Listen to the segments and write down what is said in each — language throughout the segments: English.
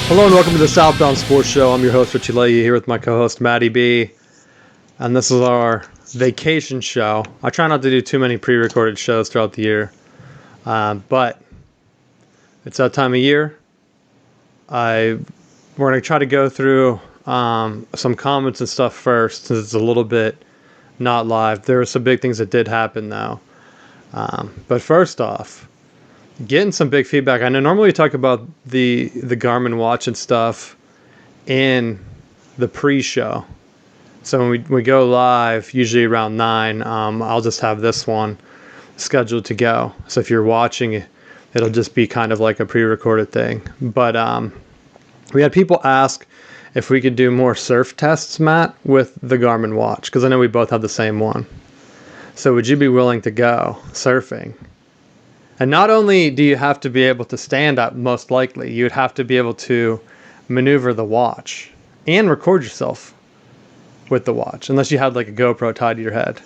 Hello and welcome to the Southbound Sports Show. I'm your host, Richie Leahy, here with my co-host, Maddie B. And this is our vacation show. I try not to do too many pre-recorded shows throughout the year. But it's that time of year. We're going to try to go through some comments and stuff first, since it's a little bit not live. There are some big things that did happen, though. But first off, getting some big feedback. I know normally we talk about the Garmin watch and stuff in the pre-show. So when we go live, usually around 9, I'll just have this one scheduled to go. So if you're watching, it'll just be kind of like a pre-recorded thing. But we had people ask if we could do more surf tests, Matt, with the Garmin watch, because I know we both have the same one. So would you be willing to go surfing? And not only do you have to be able to stand up, most likely, you'd have to be able to maneuver the watch and record yourself with the watch, unless you had like a GoPro tied to your head.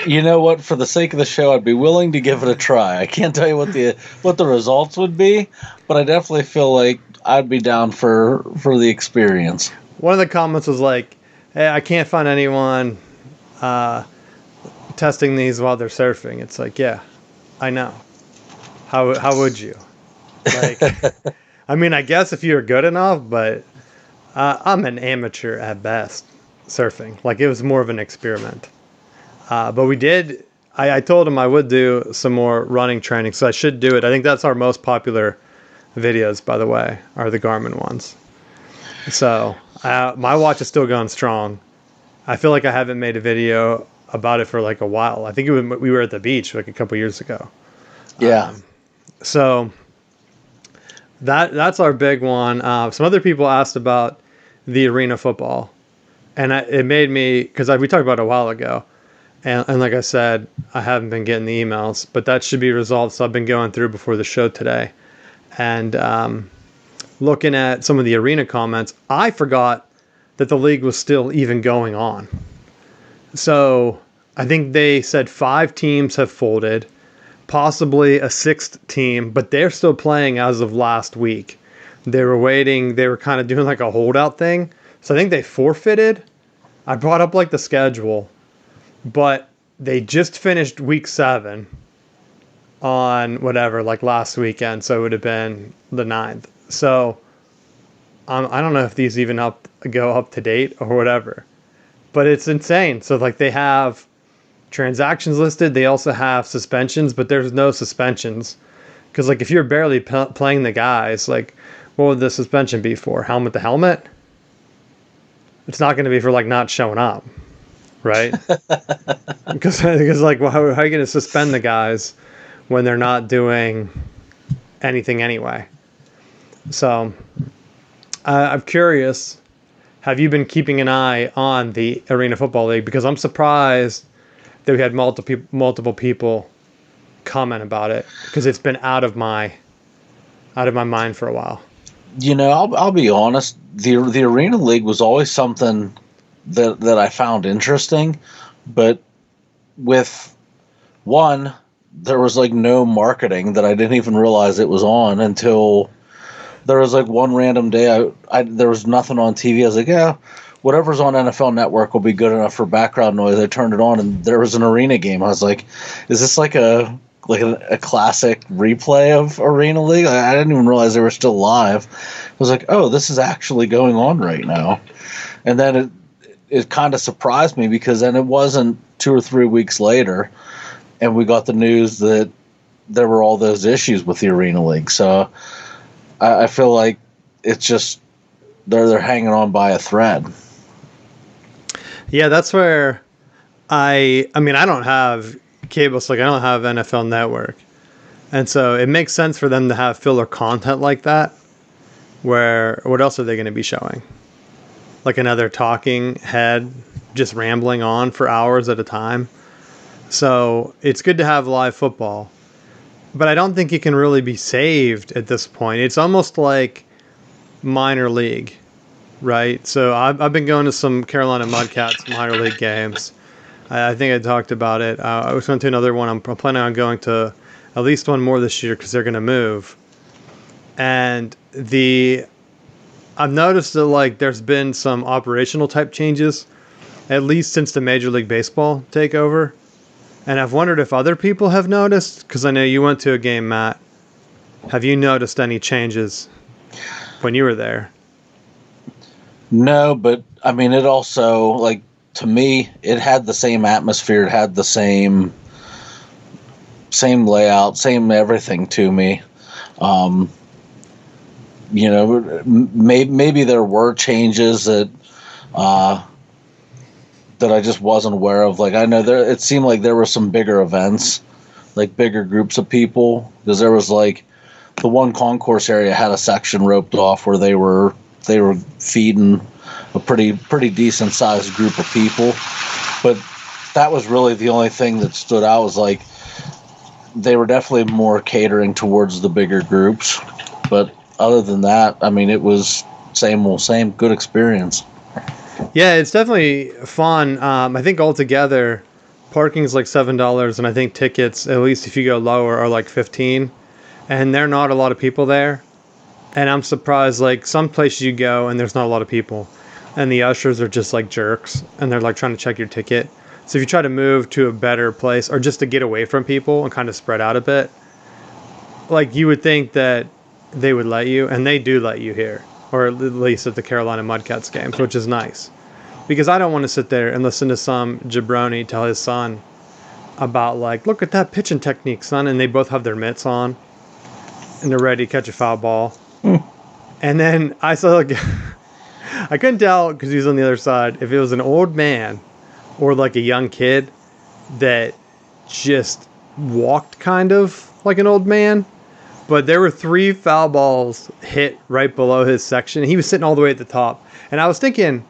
You know what? For the sake of the show, I'd be willing to give it a try. I can't tell you what the results would be, but I definitely feel like I'd be down for the experience. One of the comments was like, "Hey, I can't find anyone testing these while they're surfing." It's like, yeah, I know. How would you? Like, I mean, I guess if you're good enough, but I'm an amateur at best surfing. Like, it was more of an experiment. But we did. I told him I would do some more running training, so I should do it. I think that's our most popular videos, by the way, are the Garmin ones. So my watch is still going strong. I feel like I haven't made a video about it for like a while. I think we were at the beach like a couple years ago. Yeah. So that's our big one. Some other people asked about the arena football, and it made me, because we talked about it a while ago, and like I said, I haven't been getting the emails, but that should be resolved. So I've been going through before the show today, and looking at some of the arena comments, I forgot that the league was still even going on. So I think they said 5 teams have folded, possibly a 6th team, but they're still playing as of last week. They were waiting. They were kind of doing like a holdout thing. So I think they forfeited. I brought up like the schedule, but they just finished week 7 on whatever, like last weekend. So it would have been the 9th. So I don't know if these even go up to date or whatever. But it's insane. So, like, they have transactions listed. They also have suspensions, but there's no suspensions. Because, like, if you're barely playing the guys, like, what would the suspension be for? Helmet to helmet? It's not going to be for, like, not showing up, right? Because like, well, how are you going to suspend the guys when they're not doing anything anyway? So, I'm curious. Have you been keeping an eye on the Arena Football League? Because I'm surprised that we had multiple people comment about it, because it's been out of my mind for a while. You know, I'll be honest. The Arena League was always something that I found interesting, but with one, there was like no marketing that I didn't even realize it was on until there was like one random day there was nothing on TV. I was like, yeah, whatever's on NFL Network will be good enough for background noise. I turned it on and there was an arena game. I was like, is this like a classic replay of Arena League? I didn't even realize they were still live. I was like, oh, this is actually going on right now. And then it kind of surprised me, because then it wasn't 2 or 3 weeks later and we got the news that there were all those issues with the Arena League. So I feel like it's just they're hanging on by a thread. Yeah, that's where I mean, I don't have cable, so like I don't have NFL Network, and so it makes sense for them to have filler content like that. Where what else are they going to be showing? Like another talking head just rambling on for hours at a time. So it's good to have live football. But I don't think it can really be saved at this point. It's almost like minor league, right? So I've been going to some Carolina Mudcats minor league games. I think I talked about it. I was going to another one. I'm planning on going to at least one more this year because they're going to move. And I've noticed that like there's been some operational type changes, at least since the Major League Baseball takeover. And I've wondered if other people have noticed, because I know you went to a game, Matt. Have you noticed any changes when you were there? No, but I mean, it also, like, to me, it had the same atmosphere. It had the same layout, same everything to me. Maybe there were changes that I just wasn't aware of. Like, I know it seemed like there were some bigger events, like bigger groups of people, because there was like the one concourse area had a section roped off where they were feeding a pretty decent sized group of people. But that was really the only thing that stood out, was like they were definitely more catering towards the bigger groups. But other than that, I mean, it was same old same, good experience. Yeah, it's definitely fun. I think altogether, parking is like $7, and I think tickets, at least if you go lower, are like 15. And there are not a lot of people there. And I'm surprised, like some places you go and there's not a lot of people, and the ushers are just like jerks, and they're like trying to check your ticket. So if you try to move to a better place, or just to get away from people and kind of spread out a bit, like you would think that they would let you, and they do let you here, or at least at the Carolina Mudcats games, which is nice. Because I don't want to sit there and listen to some jabroni tell his son about, like, look at that pitching technique, son, and they both have their mitts on, and they're ready to catch a foul ball. And then I saw, like, I couldn't tell, because he was on the other side, if it was an old man or like a young kid that just walked kind of like an old man. But there were 3 foul balls hit right below his section. He was sitting all the way at the top. And I was thinking,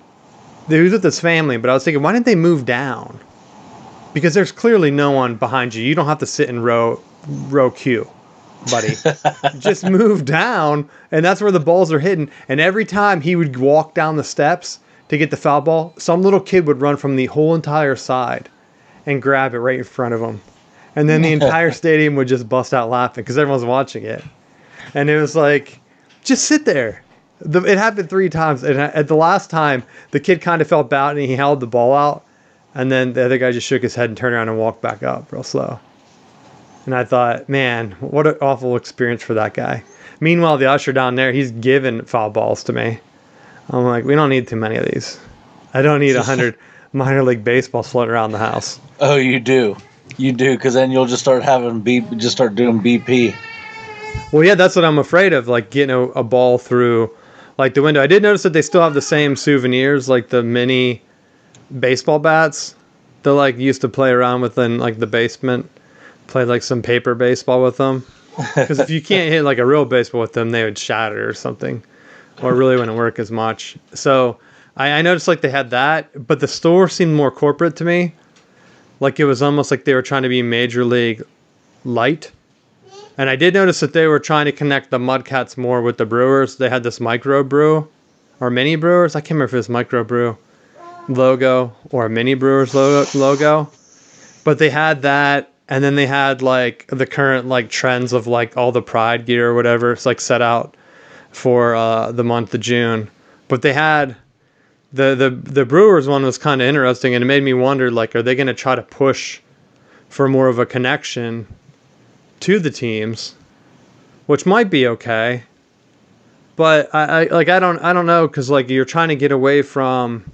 he was with his family, but I was thinking, why didn't they move down? Because there's clearly no one behind you. You don't have to sit in row Q, buddy. Just move down, and that's where the balls are hidden. And every time he would walk down the steps to get the foul ball, some little kid would run from the whole entire side and grab it right in front of him. And then the entire stadium would just bust out laughing because everyone's watching it. And it was like, just sit there. It happened 3 times. And at the last time, the kid kind of felt bad and he held the ball out. And then the other guy just shook his head and turned around and walked back up real slow. And I thought, man, what an awful experience for that guy. Meanwhile, the usher down there, he's giving foul balls to me. I'm like, we don't need too many of these. I don't need 100 minor league baseballs floating around the house. Oh, you do. You do, because then you'll just start doing BP. Well, yeah, that's what I'm afraid of, like getting a ball through like the window. I did notice that they still have the same souvenirs, like the mini baseball bats. They like used to play around with in like the basement, play like some paper baseball with them. Because if you can't hit like a real baseball with them, they would shatter or something, or it really wouldn't work as much. So I noticed like they had that, but the store seemed more corporate to me. Like it was almost like they were trying to be Major League light. And I did notice that they were trying to connect the Mudcats more with the Brewers. They had this micro brew or mini Brewers. I can't remember if it was micro brew logo or a mini Brewers logo. But they had that, and then they had like the current like trends of like all the Pride gear or whatever. It's like set out for the month of June. But they had the Brewers one was kind of interesting, and it made me wonder, like, are they going to try to push for more of a connection to the teams, which might be okay. But I don't know, because like you're trying to get away from,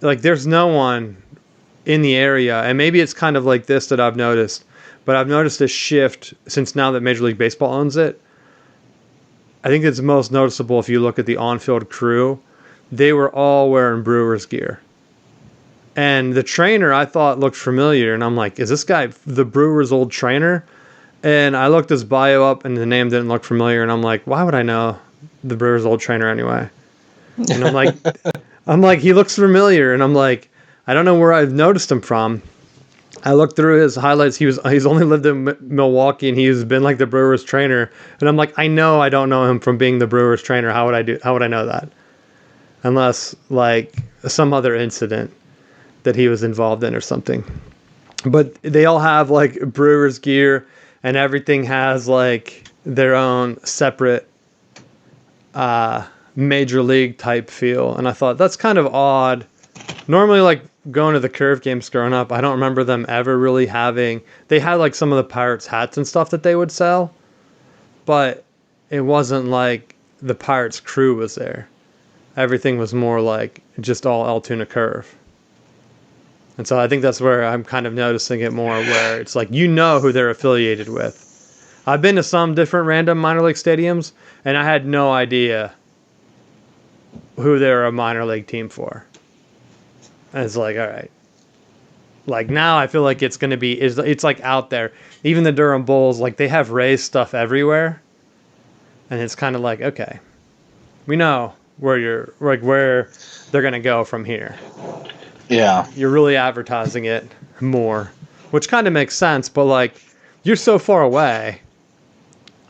like, there's no one in the area, and maybe it's kind of like this that I've noticed, but I've noticed a shift since now that Major League Baseball owns it. I think it's most noticeable if you look at the on-field crew. They were all wearing Brewers gear. And the trainer, I thought, looked familiar. And I'm like, is this guy the Brewers' old trainer? And I looked his bio up, and the name didn't look familiar. And I'm like, why would I know the Brewers' old trainer anyway? And I'm like, he looks familiar. And I'm like, I don't know where I've noticed him from. I looked through his highlights. He's only lived in Milwaukee, and he's been like the Brewers' trainer. And I'm like, I know I don't know him from being the Brewers' trainer. How would I know that? Unless like some other incident that he was involved in or something. But they all have like Brewers gear, and everything has like their own separate major league type feel. And I thought that's kind of odd. Normally, like going to the Curve games growing up, I don't remember them ever really having. They had like some of the Pirates hats and stuff that they would sell, but it wasn't like the Pirates crew was there. Everything was more like just all Altoona Curve. And so I think that's where I'm kind of noticing it more, where it's like, you know who they're affiliated with. I've been to some different random minor league stadiums, and I had no idea who they're a minor league team for. And it's like, all right. Like now I feel like it's going to be, it's like out there. Even the Durham Bulls, like they have Rays stuff everywhere. And it's kind of like, okay, we know where they're going to go from here. Yeah. You're really advertising it more, which kind of makes sense. But like, you're so far away.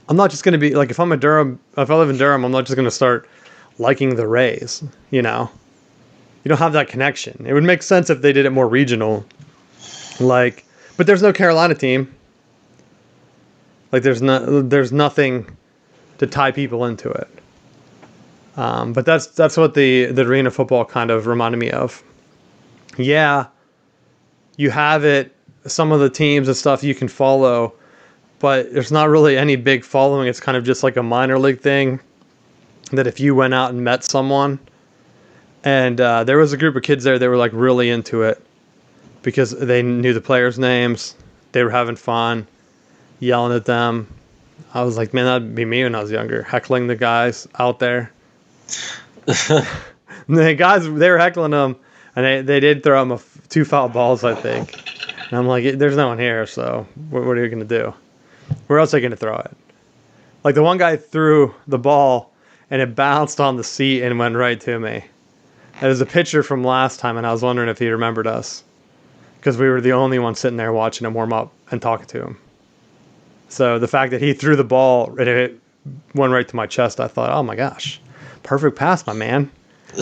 I'm not just going to be like, if I live in Durham, I'm not just going to start liking the Rays, you know? You don't have that connection. It would make sense if they did it more regional. Like, but there's no Carolina team. Like there's nothing to tie people into it. But that's what the arena football kind of reminded me of. Yeah, you have it, some of the teams and stuff you can follow, but there's not really any big following. It's kind of just like a minor league thing that if you went out and met someone, and there was a group of kids there that were like really into it because they knew the players' names, they were having fun, yelling at them. I was like, man, that'd be me when I was younger, heckling the guys out there. The guys, they were heckling them, and they did throw them 2 foul balls, I think. And I'm like, there's no one here, so what are you going to do? Where else are you going to throw it? Like the one guy threw the ball, and it bounced on the seat and went right to me. It was a picture from last time, and I was wondering if he remembered us. Because we were the only ones sitting there watching him warm up and talking to him. So the fact that he threw the ball and it went right to my chest, I thought, oh my gosh, perfect pass, my man.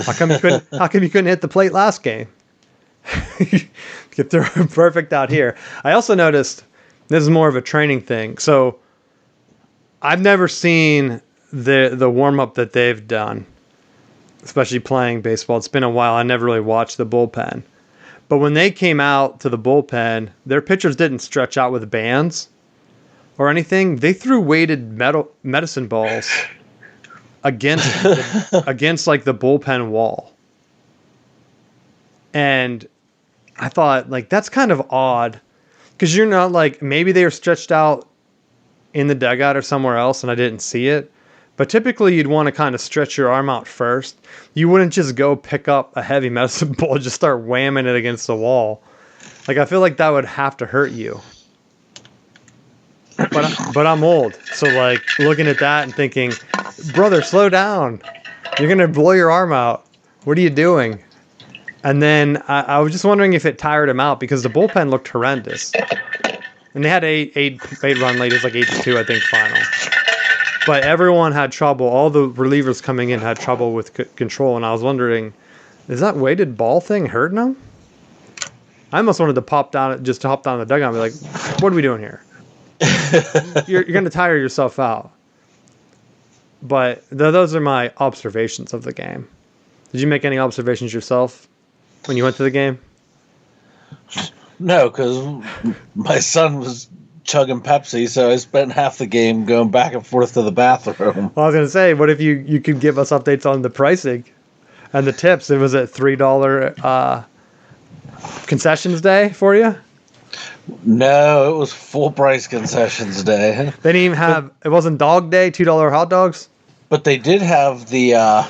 How come you couldn't hit the plate last game? You could throw it perfect out here. I also noticed, this is more of a training thing. So I've never seen the warm-up that they've done, especially playing baseball. It's been a while. I never really watched the bullpen. But when they came out to the bullpen, their pitchers didn't stretch out with bands or anything. They threw weighted medicine balls against like the bullpen wall. And I thought, like, that's kind of odd, because you're not like, maybe they were stretched out in the dugout or somewhere else and I didn't see it. But typically you'd want to kind of stretch your arm out first. You wouldn't just go pick up a heavy medicine ball and just start whamming it against the wall. Like, I feel like that would have to hurt you. But I'm old. So, like, looking at that and thinking, brother, slow down. You're going to blow your arm out. What are you doing? And then I was just wondering if it tired him out, because the bullpen looked horrendous. And they had eight run lead. It was like 8-2, I think, final. But everyone had trouble. All the relievers coming in had trouble with control. And I was wondering, is that weighted ball thing hurting them? I almost wanted to hop down the dugout and be like, what are we doing here? You're going to tire yourself out. But those are my observations of the game. Did you make any observations yourself when you went to the game? No, because my son was chugging Pepsi, so I spent half the game going back and forth to the bathroom. Well, I was going to say, what if you could give us updates on the pricing and the tips? It was a $3 concessions day for you? No, it was full price concessions day. They didn't even have, it wasn't dog day, $2 hot dogs? But they did have the,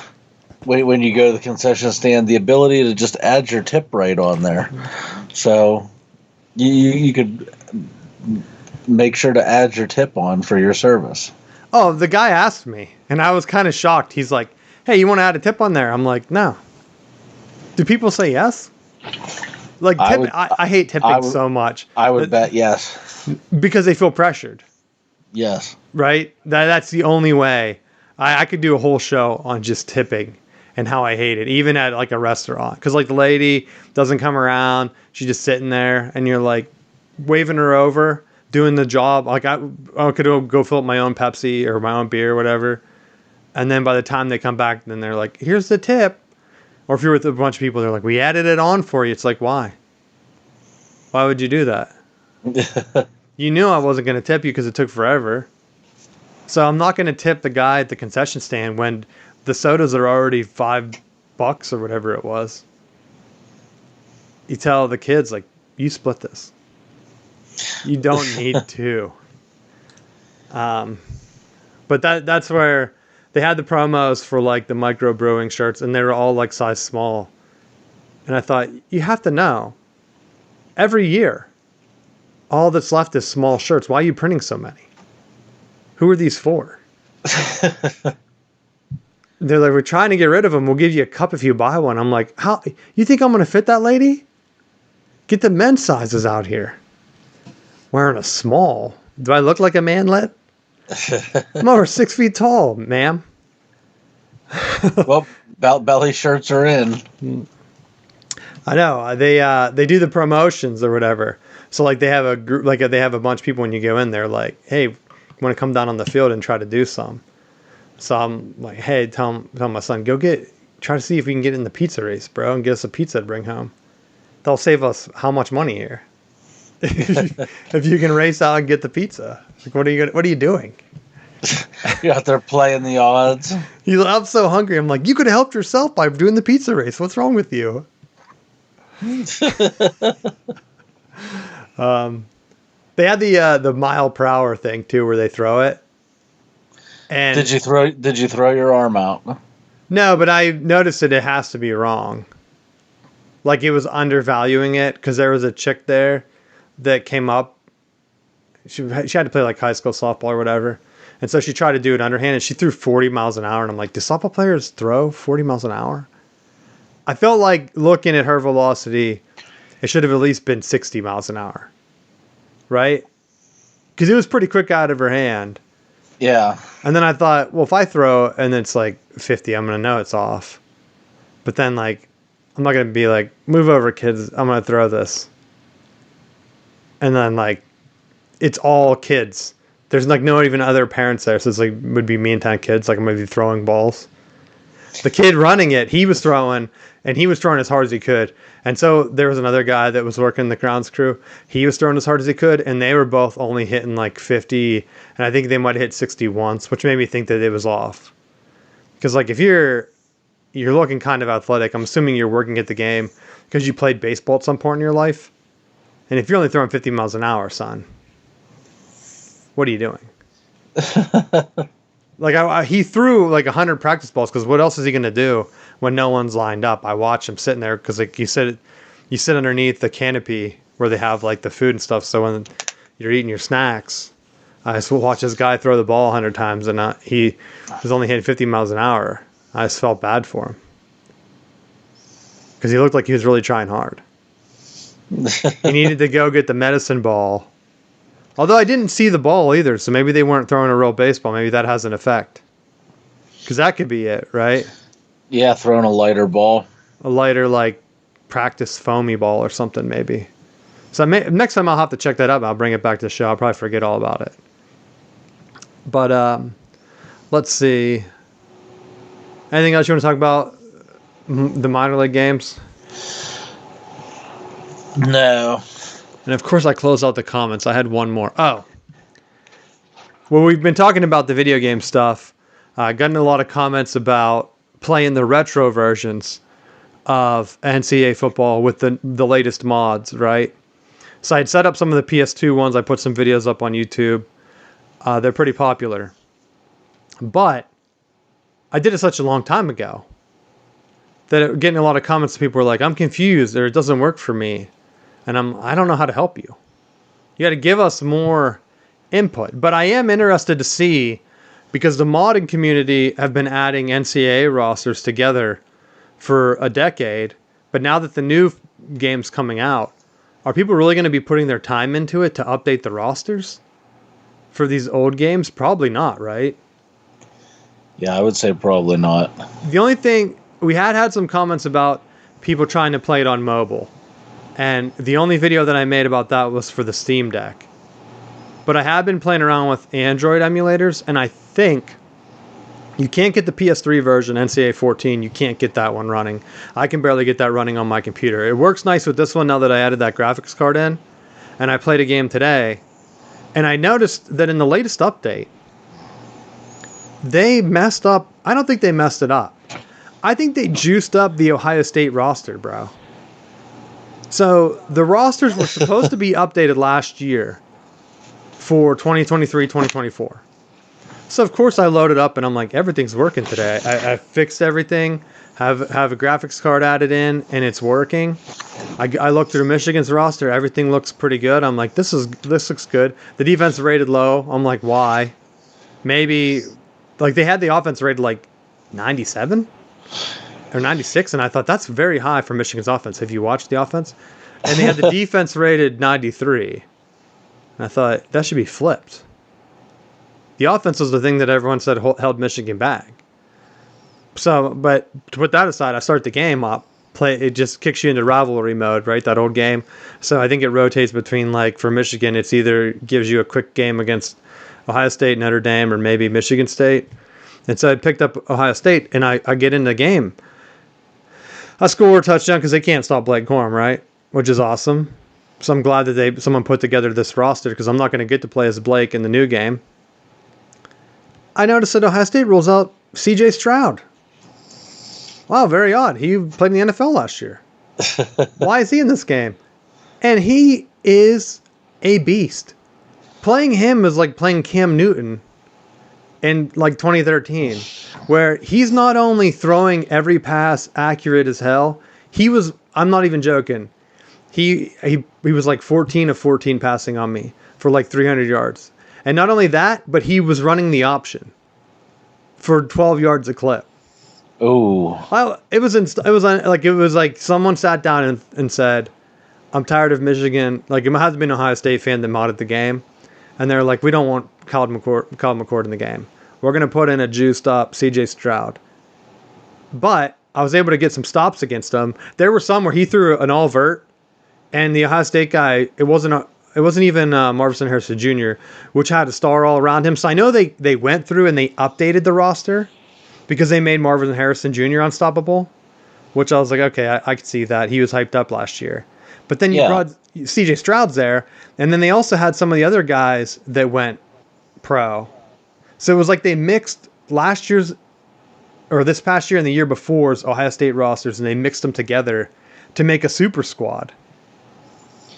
when you go to the concession stand, the ability to just add your tip right on there. So you could make sure to add your tip on for your service. Oh, the guy asked me, and I was kind of shocked. He's like, hey, you want to add a tip on there? I'm like, no. Do people say yes? Like, I hate tipping so much. I would bet yes. Because they feel pressured. Yes. Right? That's the only way. I could do a whole show on just tipping and how I hate it, even at like a restaurant. Because like the lady doesn't come around. She's just sitting there, and you're like waving her over. doing the job. Like I could go fill up my own Pepsi or my own beer or whatever. And then by the time they come back, then they're like, here's the tip. Or if you're with a bunch of people, they're like, we added it on for you. It's like, why? Why would you do that? You knew I wasn't going to tip you because it took forever. So I'm not going to tip the guy at the concession stand when the sodas are already $5 or whatever it was. You tell the kids, like, you split this. You don't need to. But that's where they had the promos for like the micro brewing shirts, and they were all like size small. And I thought, you have to know, every year, all that's left is small shirts. Why are you printing so many? Who are these for? They're like, we're trying to get rid of them. We'll give you a cup if you buy one. I'm like, how? You think I'm going to fit that lady? Get the men's sizes out here. Wearing a small. Do I look like a manlet? I'm over 6 feet tall, ma'am. Well, belly shirts are in. I know. They do the promotions or whatever. So like they have a group, like they have a bunch of people when you go in there, like, hey, you want to come down on the field and try to do some. So I'm like, hey, tell my son, try to see if we can get in the pizza race, bro, and get us a pizza to bring home. They'll save us how much money here? If you can race out and get the pizza. Like, what are you doing? You're out there playing the odds. I'm so hungry. I'm like, you could have helped yourself by doing the pizza race. What's wrong with you? They had the mile per hour thing too, where they throw it. And did you throw your arm out? No, but I noticed that it has to be wrong. Like it was undervaluing it because there was a chick there that came up. She had to play like high school softball or whatever. And so she tried to do it underhand and she threw 40 miles an hour. And I'm like, do softball players throw 40 miles an hour? I felt like looking at her velocity, it should have at least been 60 miles an hour. Right? Because it was pretty quick out of her hand. Yeah. And then I thought, well, if I throw and it's like 50, I'm going to know it's off. But then like, I'm not going to be like, move over, kids. I'm going to throw this. And then like, it's all kids. There's like no even other parents there. So it's like, would be me and 10 kids. Like I'm going to be throwing balls. The kid running it, he was throwing as hard as he could. And so there was another guy that was working the grounds crew. He was throwing as hard as he could. And they were both only hitting like 50. And I think they might have hit 60 once, which made me think that it was off. Because like if you're looking kind of athletic, I'm assuming you're working at the game because you played baseball at some point in your life. And if you're only throwing 50 miles an hour, son, what are you doing? Like he threw like 100 practice balls because what else is he going to do when no one's lined up? I watch him sitting there because like you sit underneath the canopy where they have like the food and stuff. So when you're eating your snacks, I just watch this guy throw the ball 100 times and he was only hitting 50 miles an hour. I just felt bad for him because he looked like he was really trying hard. He needed to go get the medicine ball. Although I didn't see the ball either, so maybe they weren't throwing a real baseball. Maybe that has an effect. Because that could be it, right? Yeah, throwing a lighter ball. A lighter, like, practice foamy ball or something, maybe. So next time I'll have to check that up. I'll bring it back to the show. I'll probably forget all about it. But let's see. Anything else you want to talk about? The minor league games? No. And of course, I closed out the comments. I had one more. Oh. Well, we've been talking about the video game stuff. Gotten a lot of comments about playing the retro versions of NCAA football with the latest mods, right? So I'd set up some of the PS2 ones. I put some videos up on YouTube. They're pretty popular. But I did it such a long time ago that getting a lot of comments, people were like, I'm confused or it doesn't work for me. And I don't know how to help you. You got to give us more input. But I am interested to see, because the modding community have been adding NCAA rosters together for a decade. But now that the new game's coming out, are people really going to be putting their time into it to update the rosters for these old games? Probably not, right? Yeah, I would say probably not. The only thing, we had some comments about people trying to play it on mobile. And the only video that I made about that was for the Steam Deck. But I have been playing around with Android emulators, and I think you can't get the PS3 version, NCAA 14. You can't get that one running. I can barely get that running on my computer. It works nice with this one now that I added that graphics card in. And I played a game today, and I noticed that in the latest update, they messed up. I don't think they messed it up. I think they juiced up the Ohio State roster, bro. So the rosters were supposed to be updated last year for 2023, 2024. So of course I loaded up and I'm like, everything's working today. I fixed everything, have a graphics card added in, and it's working. I looked through Michigan's roster, everything looks pretty good. I'm like, this looks good. The defense rated low. I'm like, why? Maybe like they had the offense rated like 97 or 96, and I thought that's very high for Michigan's offense. Have you watched the offense? And they had the defense rated 93. And I thought that should be flipped. The offense was the thing that everyone said held Michigan back. So, but to put that aside, I start the game up. It just kicks you into rivalry mode, right? That old game. So I think it rotates between, like, for Michigan, it's either gives you a quick game against Ohio State, Notre Dame, or maybe Michigan State. And so I picked up Ohio State, and I get in the game. I score a touchdown because they can't stop Blake Corum, right? Which is awesome. So I'm glad that someone put together this roster because I'm not going to get to play as Blake in the new game. I noticed that Ohio State rolls out C.J. Stroud. Wow, very odd. He played in the NFL last year. Why is he in this game? And he is a beast. Playing him is like playing Cam Newton in like 2013, where he's not only throwing every pass accurate as hell, I'm not even joking, he was like 14 of 14 passing on me for like 300 yards. And not only that, but he was running the option for 12 yards a clip. Oh, it was like someone sat down and said, I'm tired of Michigan. Like, it has been an Ohio State fan that modded the game. And they're like, we don't want Kyle McCord in the game. We're going to put in a juiced up CJ Stroud. But I was able to get some stops against him. There were some where he threw an all vert, and the Ohio State guy, it wasn't even Marvin Harrison Jr., which had a star all around him. So I know they went through and they updated the roster because they made Marvin Harrison Jr. unstoppable, which I was like, okay, I could see that. He was hyped up last year. But then you brought CJ Stroud's there, and then they also had some of the other guys that went pro. So it was like they mixed last year's, or this past year and the year before's Ohio State rosters, and they mixed them together to make a super squad.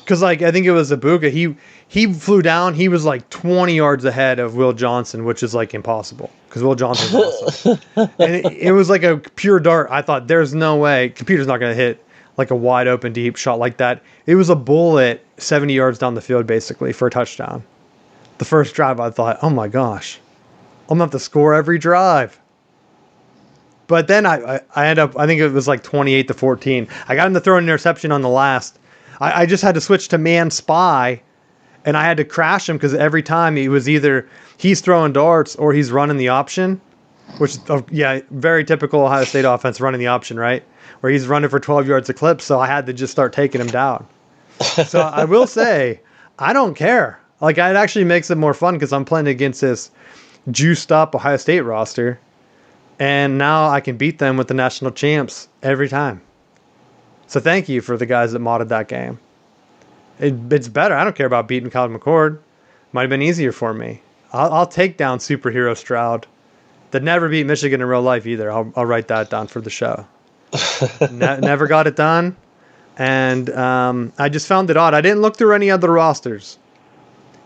Because, like, I think it was Ibuka. He flew down. He was like 20 yards ahead of Will Johnson, which is like impossible because Will Johnson's awesome. And it was like a pure dart. I thought, there's no way. Computer's not going to hit like a wide open deep shot like that. It was a bullet 70 yards down the field basically for a touchdown. The first drive, I thought, oh my gosh, I'm going to have to score every drive. But then I ended up, I think it was like 28-14. I got him to throw an interception on the last. I just had to switch to man spy, and I had to crash him because every time he was either he's throwing darts or he's running the option, which, very typical Ohio State offense, running the option, right? Where he's running for 12 yards a clip, so I had to just start taking him down. So I will say, I don't care. Like, it actually makes it more fun because I'm playing against this juiced up Ohio State roster, and now I can beat them with the national champs every time. So thank you for the guys that modded that game. It's better. I don't care about beating Kyle McCord. Might have been easier for me. I'll take down superhero Stroud. That never beat Michigan in real life either. I'll write that down for the show. Never got it done. And I just found it odd. I didn't look through any other rosters.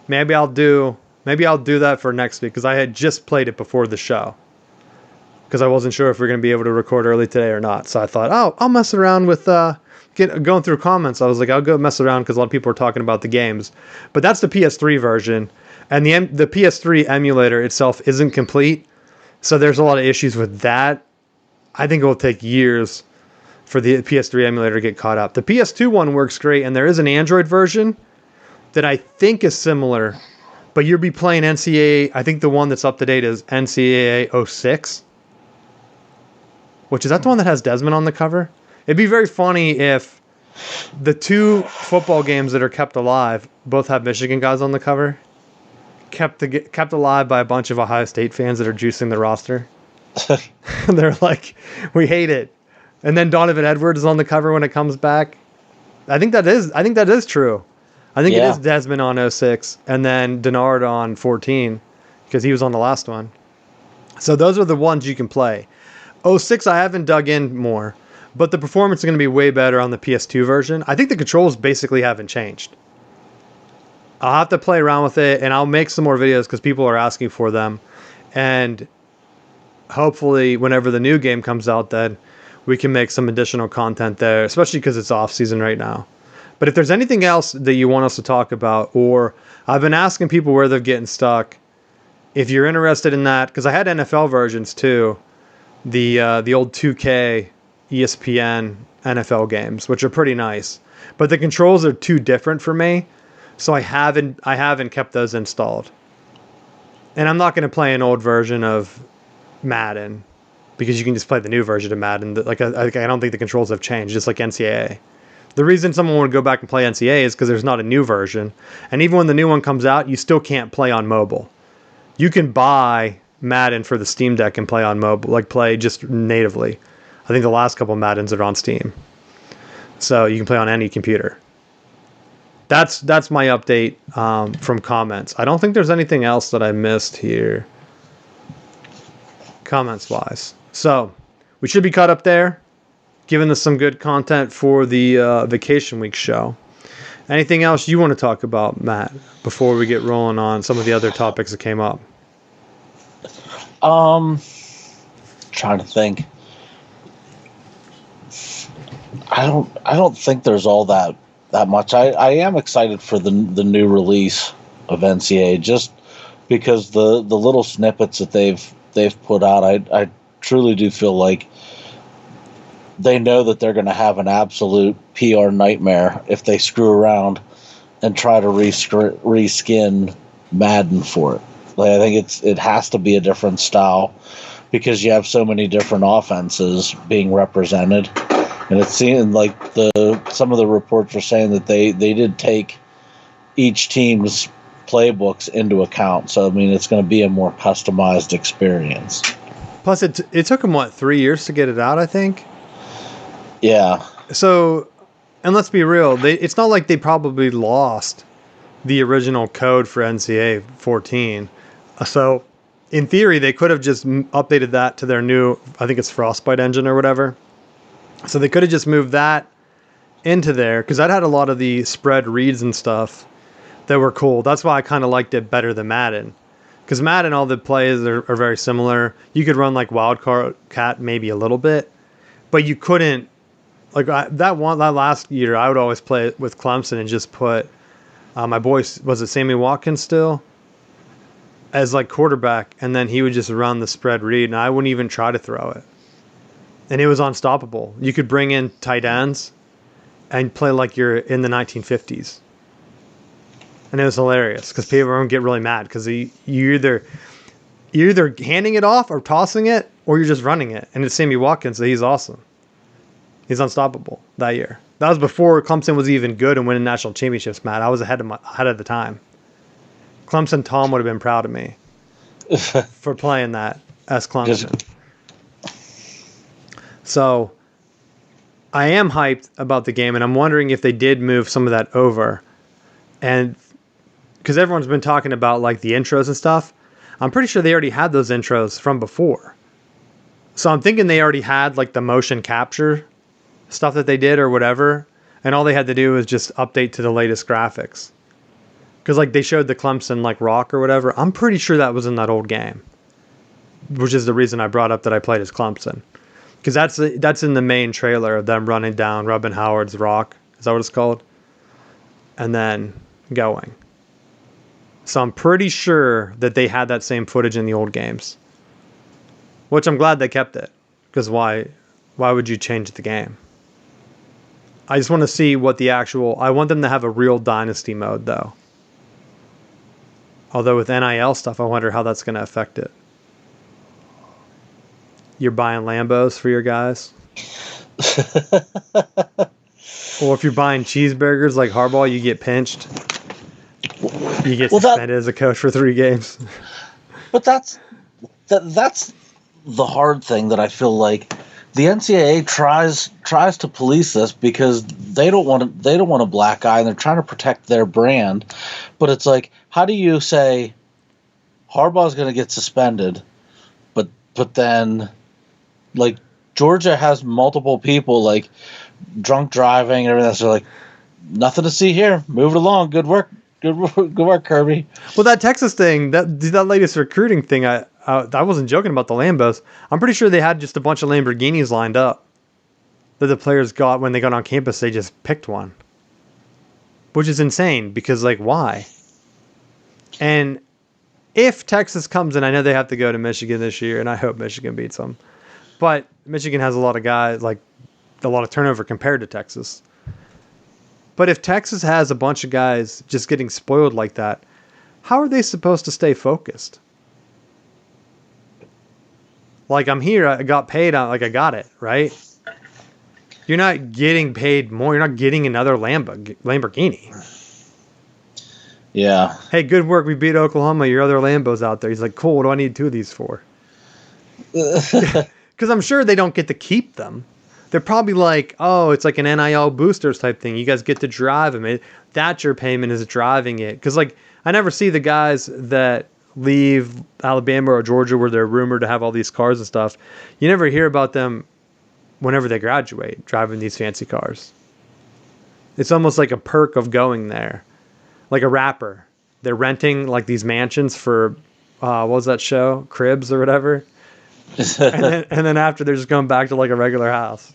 Maybe I'll do that for next week because I had just played it before the show. Because I wasn't sure if we were going to be able to record early today or not. So I thought, I'll mess around with going through comments. I was like, I'll go mess around because a lot of people are talking about the games. But that's the PS3 version. And the PS3 emulator itself isn't complete. So there's a lot of issues with that. I think it will take years for the PS3 emulator to get caught up. The PS2 one works great. And there is an Android version that I think is similar. But you'll be playing NCAA. I think the one that's up to date is NCAA 06. Which is that the one that has Desmond on the cover? It'd be very funny if the two football games that are kept alive both have Michigan guys on the cover. kept alive by a bunch of Ohio State fans that are juicing the roster. They're like, we hate it. And then Donovan Edwards is on the cover when it comes back. I think that is true. I think it is Desmond on 06 and then Denard on 14 because he was on the last one. So those are the ones you can play. 06 I haven't dug in more, but the performance is going to be way better on the PS2 version. I think the controls basically haven't changed. I'll have to play around with it, and I'll make some more videos because people are asking for them. And hopefully whenever the new game comes out, then we can make some additional content there, especially because it's off season right now. But if there's anything else that you want us to talk about, or I've been asking people where they're getting stuck, if you're interested in that, because I had NFL versions too, the old 2K ESPN NFL games, which are pretty nice, but the controls are too different for me, so I haven't kept those installed. And I'm not going to play an old version of Madden because you can just play the new version of Madden. Like I don't think the controls have changed, just like NCAA. The reason someone would go back and play NCAA is because there's not a new version, and even when the new one comes out, you still can't play on mobile. You can buy Madden for the Steam Deck and play on mobile, like play just natively. I think the last couple of Maddens are on Steam, so you can play on any computer. That's my update from comments. I don't think there's anything else that I missed here, comments wise. So we should be caught up there, giving us some good content for the vacation week show. Anything else you want to talk about, Matt, before we get rolling on some of the other topics that came up? Trying to think. I don't think there's all that much. I am excited for the new release of NCAA just because the little snippets that they've put out. I truly do feel like they know that they're going to have an absolute PR nightmare if they screw around and try to reskin Madden for it. Like, I think it has to be a different style because you have so many different offenses being represented. And it seemed like some of the reports were saying that they did take each team's playbooks into account. So, I mean, it's going to be a more customized experience. Plus, it took them, 3 years to get it out, I think? Yeah. So, and let's be real, it's not like they probably lost the original code for NCAA 14. So, in theory, they could have just updated that to their new, I think it's Frostbite engine or whatever. So they could have just moved that into there, because that had a lot of the spread reads and stuff that were cool. That's why I kind of liked it better than Madden. Because Madden, all the plays are very similar. You could run like Wildcat maybe a little bit, but you couldn't. Like that last year, I would always play it with Clemson and just put my boy, was it Sammy Watkins still, as like quarterback, and then he would just run the spread read, and I wouldn't even try to throw it. And it was unstoppable. You could bring in tight ends and play like you're in the 1950s. And it was hilarious because people would get really mad because you're either handing it off or tossing it, or you're just running it. And it's Sammy Watkins, so he's awesome. He's unstoppable that year. That was before Clemson was even good and winning national championships, Matt. I was ahead of the time. Clemson Tom would have been proud of me for playing that as Clemson. So I am hyped about the game, and I'm wondering if they did move some of that over. And because everyone's been talking about like the intros and stuff, I'm pretty sure they already had those intros from before. So I'm thinking they already had like the motion capture stuff that they did or whatever, and all they had to do was just update to the latest graphics. Because like they showed the Clemson like rock or whatever. I'm pretty sure that was in that old game, which is the reason I brought up that I played as Clemson. Because that's in the main trailer of them running down Robin Howard's rock. Is that what it's called? And then going. So I'm pretty sure that they had that same footage in the old games. Which I'm glad they kept it. Because why would you change the game? I just want to see what I want them to have a real dynasty mode though. Although with NIL stuff, I wonder how that's going to affect it. You're buying Lambos for your guys. Or if you're buying cheeseburgers like Harbaugh, you get pinched. You get Well, suspended as a coach for 3 games. but that's the hard thing that I feel like the NCAA tries to police this because they don't want a black eye and they're trying to protect their brand. But it's like, how do you say Harbaugh's going to get suspended, but then like Georgia has multiple people like drunk driving and everything. So like, nothing to see here. Move it along. Good work. Good work, Kirby. Well, that Texas thing, that latest recruiting thing, I wasn't joking about the Lambos. I'm pretty sure they had just a bunch of Lamborghinis lined up that the players got when they got on campus. They just picked one, which is insane because, like, why? And if Texas comes in, I know they have to go to Michigan this year, and I hope Michigan beats them. But Michigan has a lot of guys, like a lot of turnover compared to Texas. But if Texas has a bunch of guys just getting spoiled like that, how are they supposed to stay focused? Like, I'm here, I got paid, I got it, right? You're not getting paid more. You're not getting another Lamborghini. Yeah. Hey, good work. We beat Oklahoma. Your other Lambos out there. He's like, cool. What do I need 2 of these for? Because I'm sure they don't get to keep them. They're probably like, oh, it's like an NIL boosters type thing. You guys get to drive them. That's your payment is driving it. Because, like, I never see the guys that leave Alabama or Georgia where they're rumored to have all these cars and stuff. You never hear about them whenever they graduate driving these fancy cars. It's almost like a perk of going there. Like a rapper. They're renting, like, these mansions for, what was that show? Cribs or whatever. and then after, they're just going back to, like, a regular house.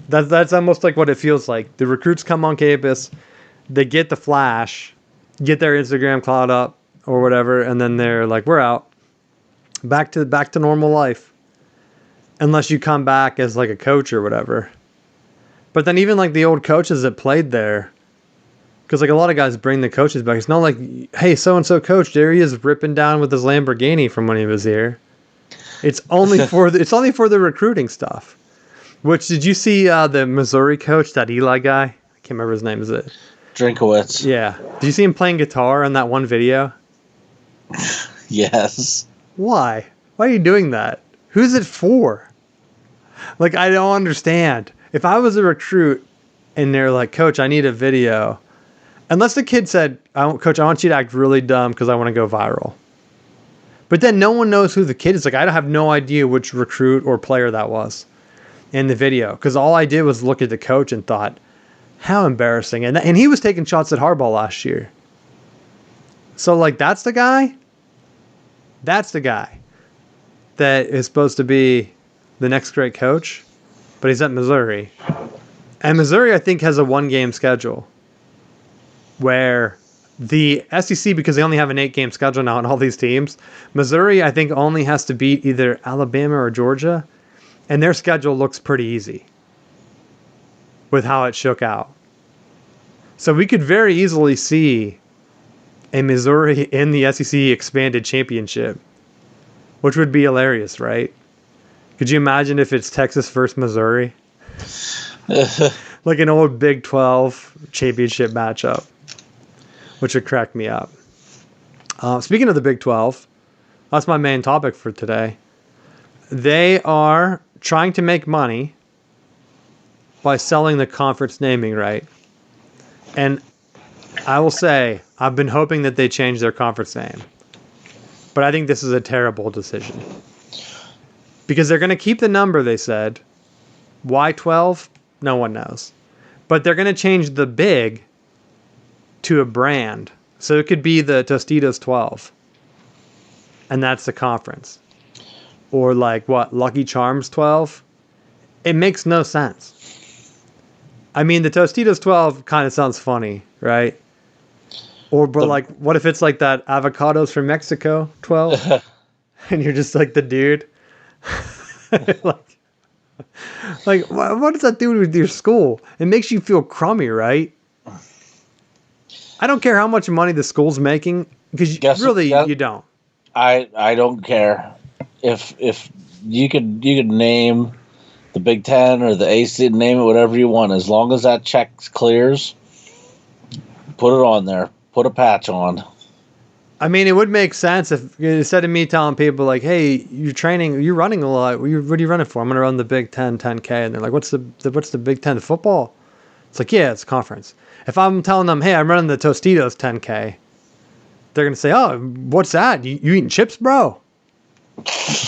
That's almost like what it feels like. The recruits come on campus, they get the flash, get their Instagram cloud up or whatever, and then they're like, we're out. Back to normal life. Unless you come back as like a coach or whatever. But then even like the old coaches that played there, because like a lot of guys bring the coaches back. It's not like, hey, so-and-so coach, there he is ripping down with his Lamborghini from when he was here. It's only for the recruiting stuff. Which, did you see the Missouri coach, that Eli guy? I can't remember his name, is it? Drinkowitz. Yeah. Did you see him playing guitar on that one video? Yes. Why? Why are you doing that? Who's it for? Like, I don't understand. If I was a recruit and they're like, Coach, I need a video. Unless the kid said, Coach, I want you to act really dumb because I want to go viral. But then no one knows who the kid is. Like, I have no idea which recruit or player that was in the video, because all I did was look at the coach and thought, how embarrassing. And he was taking shots at Harbaugh last year. So, like, that's the guy that is supposed to be the next great coach, but he's at Missouri. And Missouri, I think, has a 1-game schedule where the SEC, because they only have an 8-game schedule now on all these teams, Missouri, I think, only has to beat either Alabama or Georgia. And their schedule looks pretty easy with how it shook out. So we could very easily see a Missouri in the SEC expanded championship, which would be hilarious, right? Could you imagine if it's Texas versus Missouri? Like an old Big 12 championship matchup, which would crack me up. Speaking of the Big 12, that's my main topic for today. They are trying to make money by selling the conference naming right. And I will say, I've been hoping that they change their conference name. But I think this is a terrible decision. Because they're going to keep the number, they said. Why 12? No one knows. But they're going to change the big to a brand. So it could be the Tostitos 12. And that's the conference. Or like, what, Lucky Charms 12? It makes no sense. I mean, the Tostitos 12 kind of sounds funny, right? But like, what if it's like that Avocados from Mexico 12? And you're just like the dude? like what does that do with your school? It makes you feel crummy, right? I don't care how much money the school's making, because you don't. I don't care. If you could name the Big Ten or the AC, name it whatever you want, as long as that check clears, put it on there. Put a patch on. I mean, it would make sense if instead of me telling people like, "Hey, you're running a lot. What are you running for?" I'm gonna run the Big Ten 10K, and they're like, "What's the Big Ten football?" It's like, "Yeah, it's a conference." If I'm telling them, "Hey, I'm running the Tostitos 10K," they're gonna say, "Oh, what's that? You eating chips, bro?"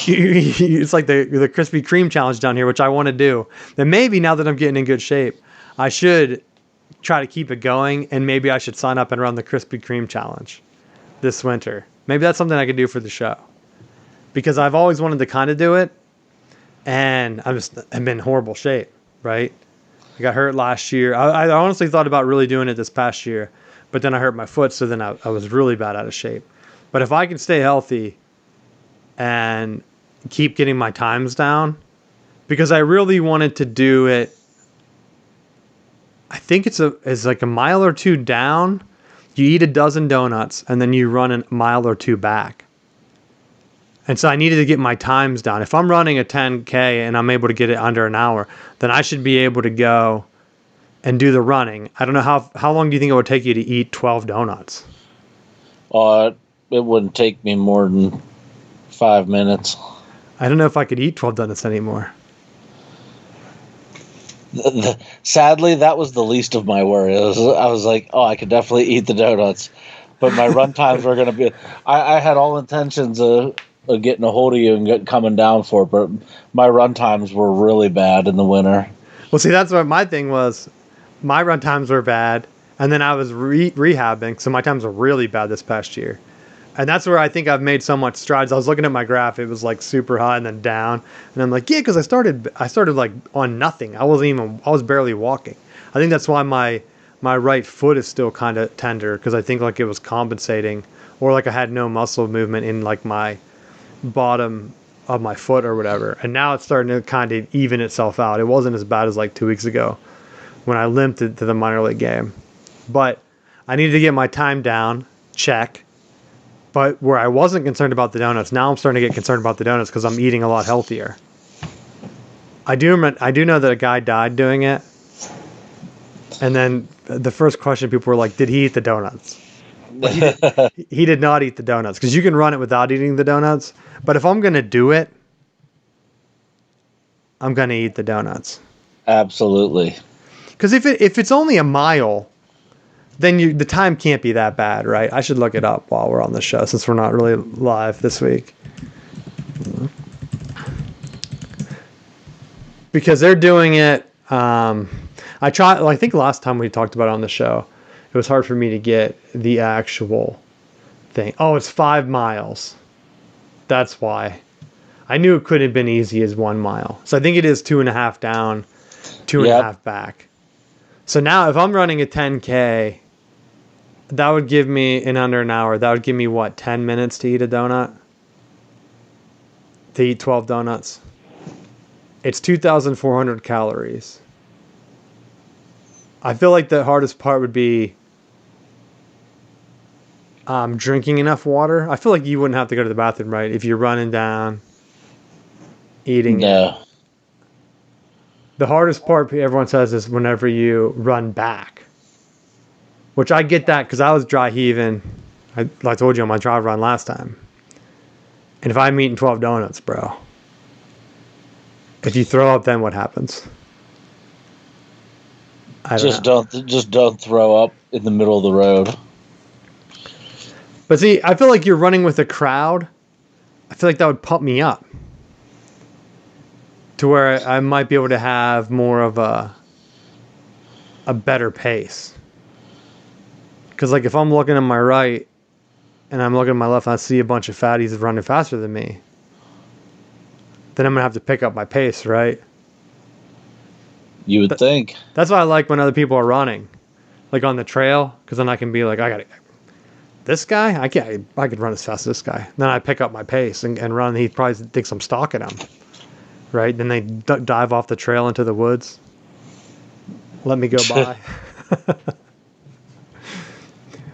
It's like the Krispy Kreme challenge down here, which I want to do. Then maybe now that I'm getting in good shape, I should try to keep it going, and maybe I should sign up and run the Krispy Kreme challenge this winter. Maybe that's something I could do for the show, because I've always wanted to kind of do it, and I'm in horrible shape, right? I got hurt last year. I honestly thought about really doing it this past year, but then I hurt my foot, so then I was really bad out of shape. But if I can stay healthy and keep getting my times down, because I really wanted to do it. I think it's like a mile or two down. You eat a dozen donuts and then you run a mile or two back. And so I needed to get my times down. If I'm running a 10K and I'm able to get it under an hour, then I should be able to go and do the running. I don't know how long do you think it would take you to eat 12 donuts? It wouldn't take me more than 5 minutes. I don't know if I could eat 12 donuts anymore. Sadly, that was the least of my worries. I was like, oh, I could definitely eat the donuts. But my run times were going to be... I had all intentions of getting a hold of you and coming down for it, but my run times were really bad in the winter. Well, see, that's what my thing was. My run times were bad, and then I was rehabbing, so my times were really bad this past year. And that's where I think I've made so much strides. I was looking at my graph; it was like super high and then down, and I'm like, yeah, because I started like on nothing. I was barely walking. I think that's why my right foot is still kind of tender, because I think like it was compensating, or like I had no muscle movement in like my bottom of my foot or whatever. And now it's starting to kind of even itself out. It wasn't as bad as like 2 weeks ago when I limped to the minor league game, but I needed to get my time down. Check. But where I wasn't concerned about the donuts, now I'm starting to get concerned about the donuts because I'm eating a lot healthier. I do know that a guy died doing it. And then the first question people were like, did he eat the donuts? He did not eat the donuts, because you can run it without eating the donuts. But if I'm going to do it, I'm going to eat the donuts. Absolutely. Because if it's only a mile, then the time can't be that bad, right? I should look it up while we're on the show, since we're not really live this week. Because they're doing it. I think last time we talked about it on the show, it was hard for me to get the actual thing. Oh, it's 5 miles. That's why. I knew it couldn't have been easy as 1 mile. So I think it is 2.5 down, 2.5 back. So now if I'm running a 10K, that would give me, in under an hour, that would give me what, 10 minutes to eat a donut? To eat 12 donuts? It's 2,400 calories. I feel like the hardest part would be drinking enough water. I feel like you wouldn't have to go to the bathroom, right? If you're running down, eating it. The hardest part, everyone says, is whenever you run back. Which I get that, because I was dry heaving. I told you on my dry run last time. And if I'm eating 12 donuts, bro. If you throw up, then what happens? Just don't throw up in the middle of the road. But see, I feel like you're running with a crowd. I feel like that would pump me up to where I might be able to have more of a better pace. Because like if I'm looking to my right and I'm looking to my left and I see a bunch of fatties running faster than me, then I'm going to have to pick up my pace, right? You would think. That's why I like when other people are running, like on the trail, because then I can be like, this guy, I could run as fast as this guy. Then I pick up my pace and run. He probably thinks I'm stalking him, right? Then they dive off the trail into the woods. Let me go by.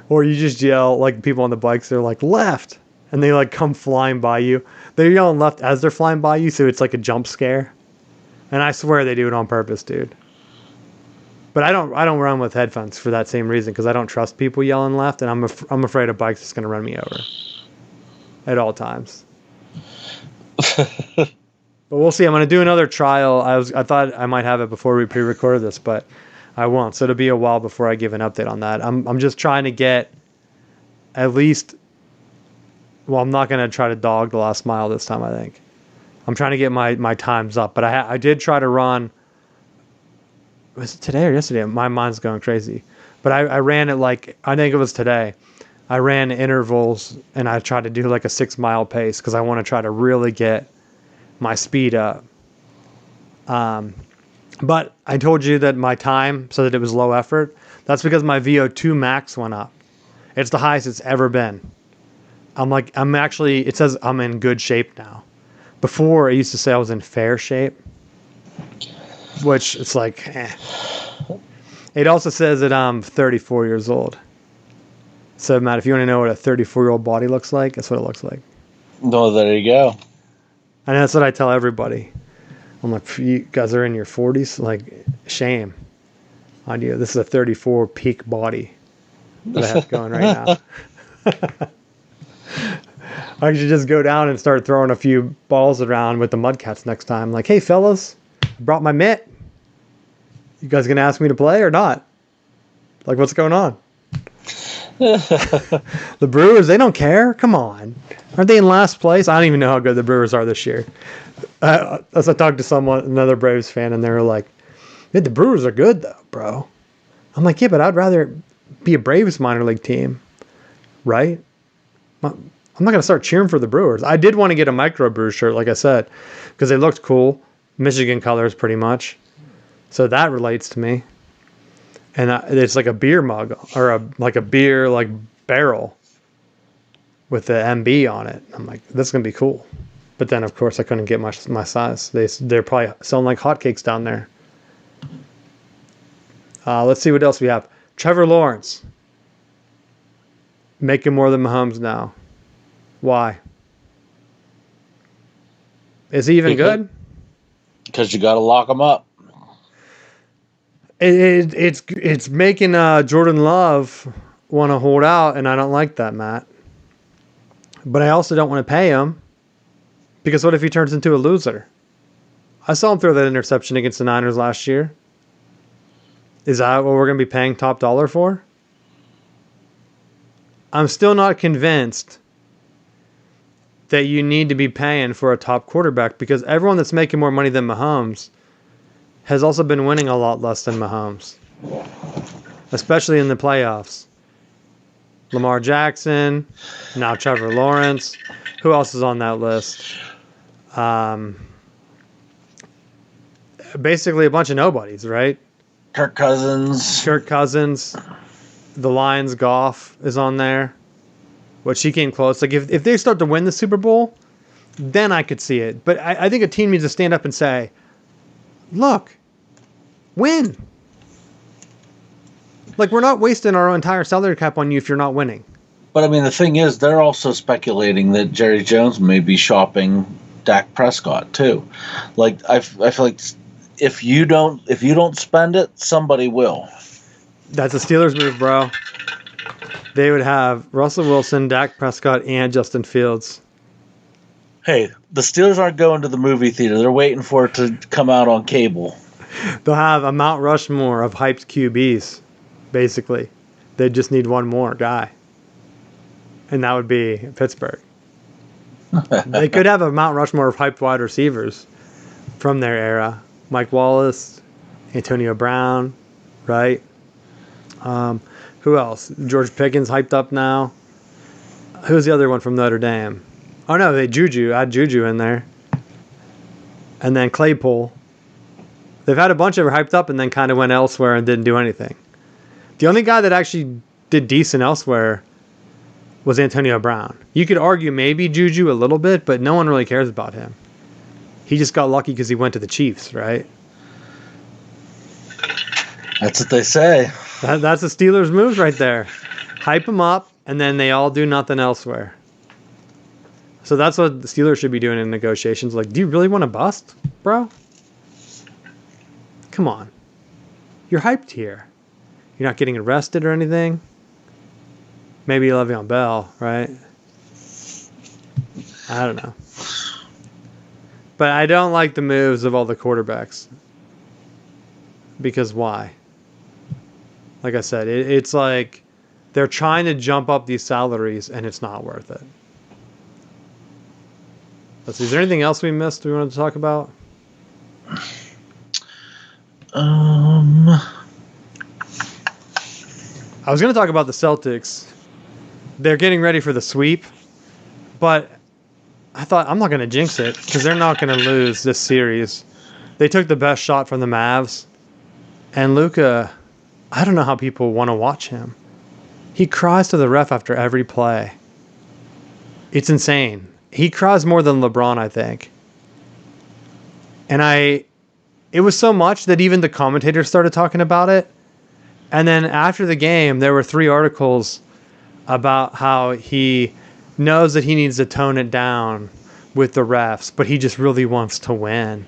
Or you just yell, like people on the bikes, they're like, left. And they like come flying by you. They're yelling left as they're flying by you, so it's like a jump scare. And I swear they do it on purpose, dude. But I don't run with headphones for that same reason, because I don't trust people yelling left, and I'm afraid a bike's just gonna run me over at all times. But we'll see. I'm gonna do another trial. I thought I might have it before we pre-recorded this, but I won't. So it'll be a while before I give an update on that. I'm just trying to get at least. Well, I'm not gonna try to dog the last mile this time. I think I'm trying to get my times up. But I did try to run. Was it today or yesterday? My mind's going crazy. But I ran it like, I think it was today. I ran intervals and I tried to do like a 6 mile pace because I want to try to really get my speed up. But I told you that my time, so that it was low effort, that's because my VO2 max went up. It's the highest it's ever been. It says I'm in good shape now. Before, it used to say I was in fair shape, which it's like, eh. It also says that I'm 34 years old. So, Matt, if you want to know what a 34-year-old body looks like, that's what it looks like. No, there you go. And that's what I tell everybody. I'm like, you guys are in your 40s? Like, shame on you. This is a 34 peak body that I have going right now. I should just go down and start throwing a few balls around with the Mudcats next time. Like, hey, fellas, I brought my mitt. You guys gonna ask me to play or not? Like, what's going on? The Brewers, they don't care. Come on. Aren't they in last place? I don't even know how good the Brewers are this year. As I talked to another Braves fan, and they were like, "Hey, the Brewers are good, though, bro." I'm like, yeah, but I'd rather be a Braves minor league team, right? I'm not going to start cheering for the Brewers. I did want to get a microbrew shirt, like I said, because they looked cool. Michigan colors, pretty much. So that relates to me. And it's like a beer mug, or a beer like barrel with the MB on it. I'm like, that's going to be cool. But then, of course, I couldn't get my size. They're probably selling like hotcakes down there. Let's see what else we have. Trevor Lawrence. Making more than Mahomes now. Why? Is he even good? Because you got to lock him up. It's making Jordan Love want to hold out, and I don't like that, Matt. But I also don't want to pay him, because what if he turns into a loser? I saw him throw that interception against the Niners last year. Is that what we're going to be paying top dollar for? I'm still not convinced that you need to be paying for a top quarterback, because everyone that's making more money than Mahomes has also been winning a lot less than Mahomes, especially in the playoffs. Lamar Jackson, now Trevor Lawrence. Who else is on that list? Basically a bunch of nobodies, right? Kirk Cousins. The Lions, Goff is on there. But she came close. Like, if they start to win the Super Bowl, then I could see it. But I think a team needs to stand up and say, look, win. Like, we're not wasting our entire salary cap on you if you're not winning. But, I mean, the thing is, they're also speculating that Jerry Jones may be shopping Dak Prescott, too. Like, I feel like if you don't spend it, somebody will. That's a Steelers move, bro. They would have Russell Wilson, Dak Prescott, and Justin Fields. Hey, the Steelers aren't going to the movie theater. They're waiting for it to come out on cable. They'll have a Mount Rushmore of hyped QBs, basically. They just need one more guy. And that would be Pittsburgh. They could have a Mount Rushmore of hyped wide receivers from their era. Mike Wallace, Antonio Brown, right? Who else? George Pickens hyped up now. Who's the other one from Notre Dame? Oh, no, add Juju in there. And then Claypool. They've had a bunch of hyped up and then kind of went elsewhere and didn't do anything. The only guy that actually did decent elsewhere was Antonio Brown. You could argue maybe Juju a little bit, but no one really cares about him. He just got lucky because he went to the Chiefs, right? That's what they say. That's the Steelers' moves right there. Hype them up, and then they all do nothing elsewhere. So that's what the Steelers should be doing in negotiations. Like, do you really want to bust, bro? Come on. You're hyped here. You're not getting arrested or anything. Maybe Le'Veon Bell, right? I don't know. But I don't like the moves of all the quarterbacks. Because why? Like I said, it's like they're trying to jump up these salaries and it's not worth it. Let's see, is there anything else we missed we wanted to talk about? I was going to talk about the Celtics. They're getting ready for the sweep, but I thought I'm not going to jinx it because they're not going to lose this series. They took the best shot from the Mavs, and Luka, I don't know how people want to watch him. He cries to the ref after every play. It's insane. He cries more than LeBron, I think. And it was so much that even the commentators started talking about it. And then after the game, there were 3 articles about how he knows that he needs to tone it down with the refs, but he just really wants to win.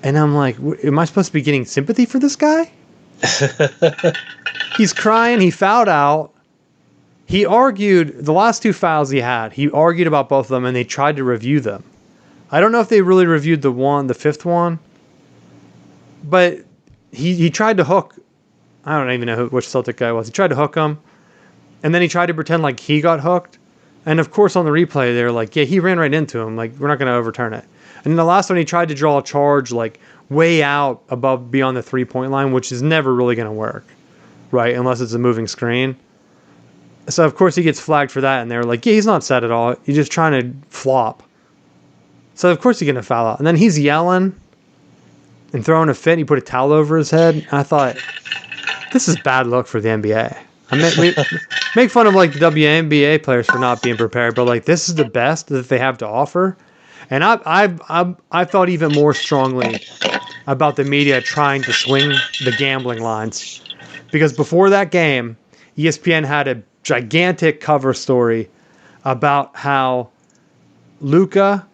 And I'm like, am I supposed to be getting sympathy for this guy? He's crying. He fouled out. He argued the last 2 fouls he had. He argued about both of them, and they tried to review them. I don't know if they really reviewed the fifth one, but he tried to hook. I don't even know which Celtic guy it was. He tried to hook him, and then he tried to pretend like he got hooked. And of course, on the replay, they're like, yeah, he ran right into him. Like, we're not going to overturn it. And then the last one, he tried to draw a charge like way out above beyond the 3-point line, which is never really going to work, right? Unless it's a moving screen. So, of course, he gets flagged for that. And they're like, yeah, he's not set at all. He's just trying to flop. So, of course, he's going to foul out. And then he's yelling and throwing a fit. He put a towel over his head. And I thought, this is bad luck for the NBA. I mean, we make fun of like the WNBA players for not being prepared, but like this is the best that they have to offer. And I felt even more strongly about the media trying to swing the gambling lines, because before that game, ESPN had a gigantic cover story about how Luka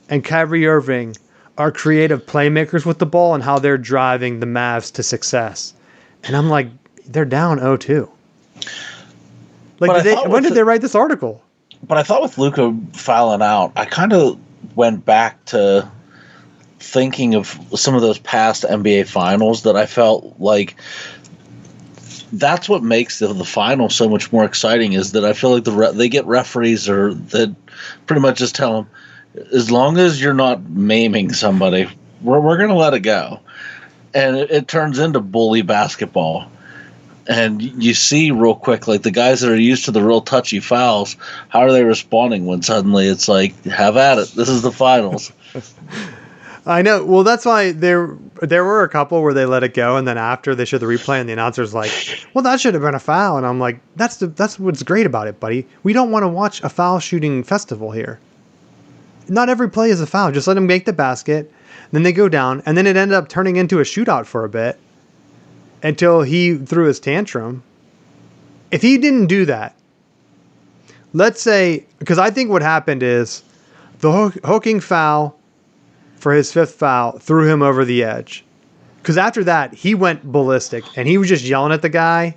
and Kyrie Irving are creative playmakers with the ball and how they're driving the Mavs to success. And I'm like, they're down 0-2. Like, when did they write this article? But I thought with Luka fouling out, I kind of went back to thinking of some of those past NBA finals that I felt like that's what makes the final so much more exciting, is that I feel like they get referees or that pretty much just tell them, as long as you're not maiming somebody, we're going to let it go. And it turns into bully basketball. And you see real quick, like the guys that are used to the real touchy fouls, how are they responding when suddenly it's like, have at it, this is the finals. I know. Well, that's why there were a couple where they let it go, and then after they showed the replay, and the announcer's like, well, that should have been a foul. And I'm like, that's what's great about it, buddy. We don't want to watch a foul shooting festival here. Not every play is a foul. Just let them make the basket, then they go down, and then it ended up turning into a shootout for a bit until he threw his tantrum. If he didn't do that, let's say, because I think what happened is the hooking foul for his 5th foul threw him over the edge. Because after that, he went ballistic and he was just yelling at the guy.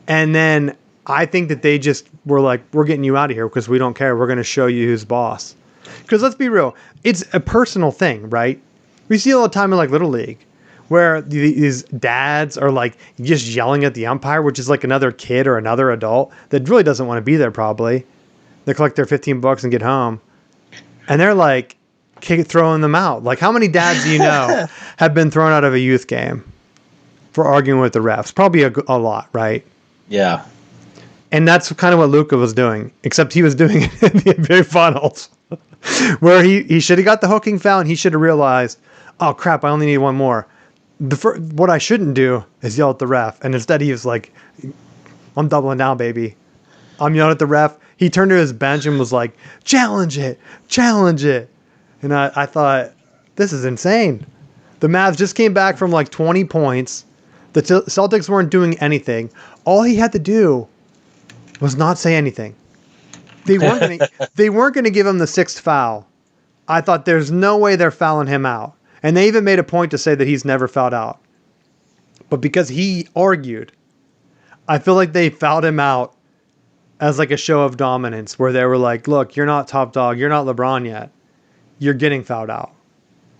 And then I think that they just were like, we're getting you out of here because we don't care. We're going to show you who's boss. Because let's be real, it's a personal thing, right? We see all the time in like Little League where these dads are like just yelling at the umpire, which is like another kid or another adult that really doesn't want to be there probably. They collect their $15 and get home. And they're like throwing them out. Like, how many dads do you know have been thrown out of a youth game for arguing with the refs? Probably a lot, right? Yeah. And that's kind of what Luka was doing, except he was doing it in the NBA Finals, where he should have got the hooking foul and he should have realized, oh, crap, I only need one more. What I shouldn't do is yell at the ref. And instead he was like, I'm doubling down, baby. I'm yelling at the ref. He turned to his bench and was like, challenge it. And I thought, this is insane. The Mavs just came back from like 20 points. The Celtics weren't doing anything. All he had to do was not say anything. They weren't going to give him the 6th foul. I thought there's no way they're fouling him out. And they even made a point to say that he's never fouled out. But because he argued, I feel like they fouled him out as like a show of dominance where they were like, look, you're not top dog. You're not LeBron yet. You're getting fouled out.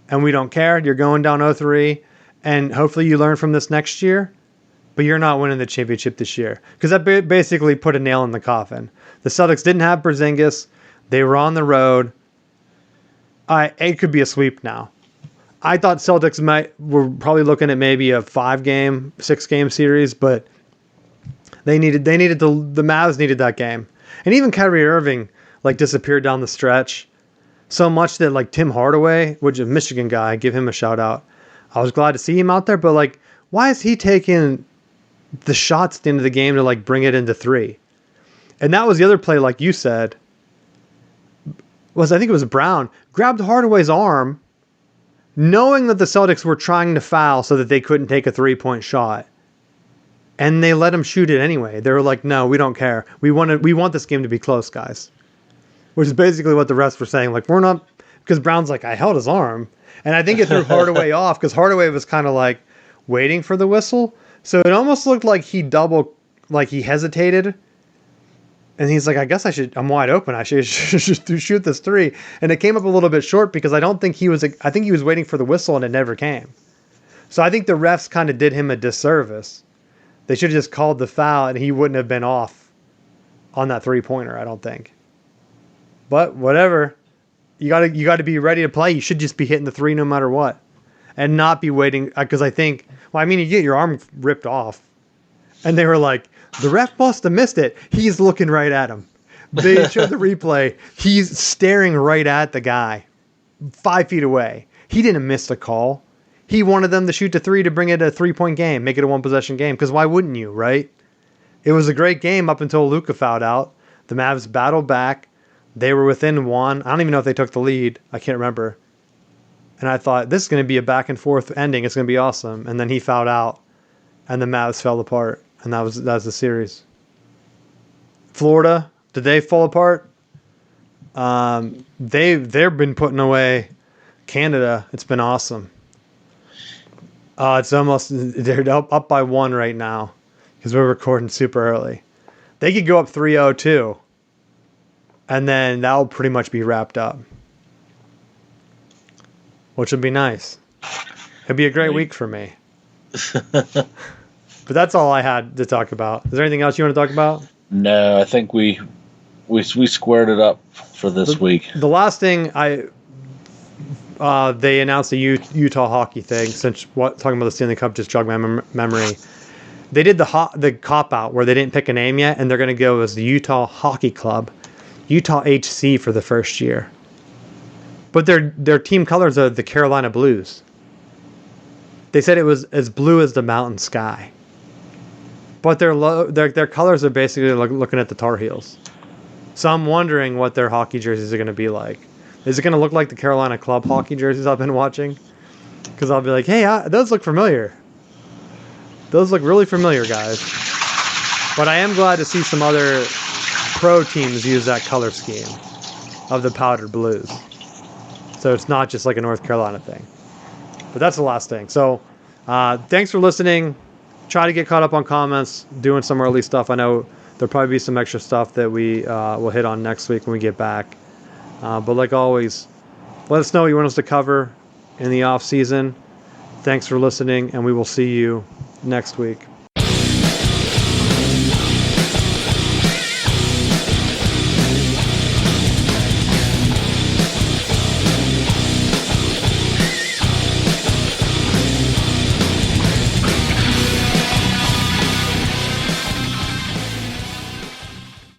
And we don't care. You're going down 0-3. And hopefully you learn from this next year. But you're not winning the championship this year. Because that basically put a nail in the coffin. The Celtics didn't have Porzingis. They were on the road. It could be a sweep now. I thought Celtics were probably looking at maybe a 5-game, 6-game series, but the Mavs needed that game. And even Kyrie Irving like disappeared down the stretch so much that like Tim Hardaway, which is a Michigan guy, give him a shout out. I was glad to see him out there, but like, why is he taking the shots at the end of the game to like bring it into 3? And that was the other play, like you said, I think it was Brown grabbed Hardaway's arm, knowing that the Celtics were trying to foul so that they couldn't take a 3-point shot. And they let him shoot it anyway. They were like, no, we don't care. We want this game to be close, guys. Which is basically what the refs were saying. Like, we're not, because Brown's like, I held his arm. And I think it threw Hardaway off because Hardaway was kind of like waiting for the whistle. So it almost looked like he hesitated. And he's like, I guess I'm wide open. I should shoot this 3. And it came up a little bit short because I think he was waiting for the whistle and it never came. So I think the refs kind of did him a disservice. They should have just called the foul and he wouldn't have been off on that 3-pointer, I don't think. But whatever. You got to be ready to play. You should just be hitting the 3 no matter what. And not be waiting, because I think, you get your arm ripped off. And they were like, the ref must have missed it. He's looking right at him. They showed the replay. He's staring right at the guy 5 feet away. He didn't miss the call. He wanted them to shoot the 3 to bring it a 3-point game, make it a 1-possession game. Because why wouldn't you, right? It was a great game up until Luka fouled out. The Mavs battled back. They were within 1. I don't even know if they took the lead. I can't remember. And I thought, this is going to be a back and forth ending. It's going to be awesome. And then he fouled out. And the Mavs fell apart. And that was the series. Florida, did they fall apart? They've been putting away Canada. It's been awesome. It's almost, they're up by 1 right now because we're recording super early. They could go up 3-0 too, and then that'll pretty much be wrapped up, which would be nice. It'd be a great week for me. But that's all I had to talk about. Is there anything else you want to talk about? No, I think we squared it up for this week. The last thing they announced a Utah hockey thing. Since talking about the Stanley Cup just jogged my memory. They did the cop out where they didn't pick a name yet, and they're going to go as the Utah Hockey Club, Utah HC for the first year. But their team colors are the Carolina Blues. They said it was as blue as the mountain sky. But their colors are basically looking at the Tar Heels. So I'm wondering what their hockey jerseys are going to be like. Is it going to look like the Carolina Club hockey jerseys I've been watching? Because I'll be like, hey, those look familiar. Those look really familiar, guys. But I am glad to see some other pro teams use that color scheme of the powdered blues. So it's not just like a North Carolina thing. But that's the last thing. So thanks for listening. Try to get caught up on comments, doing some early stuff. I know there'll probably be some extra stuff that we will hit on next week when we get back. But like always, let us know what you want us to cover in the off season. Thanks for listening, and we will see you next week.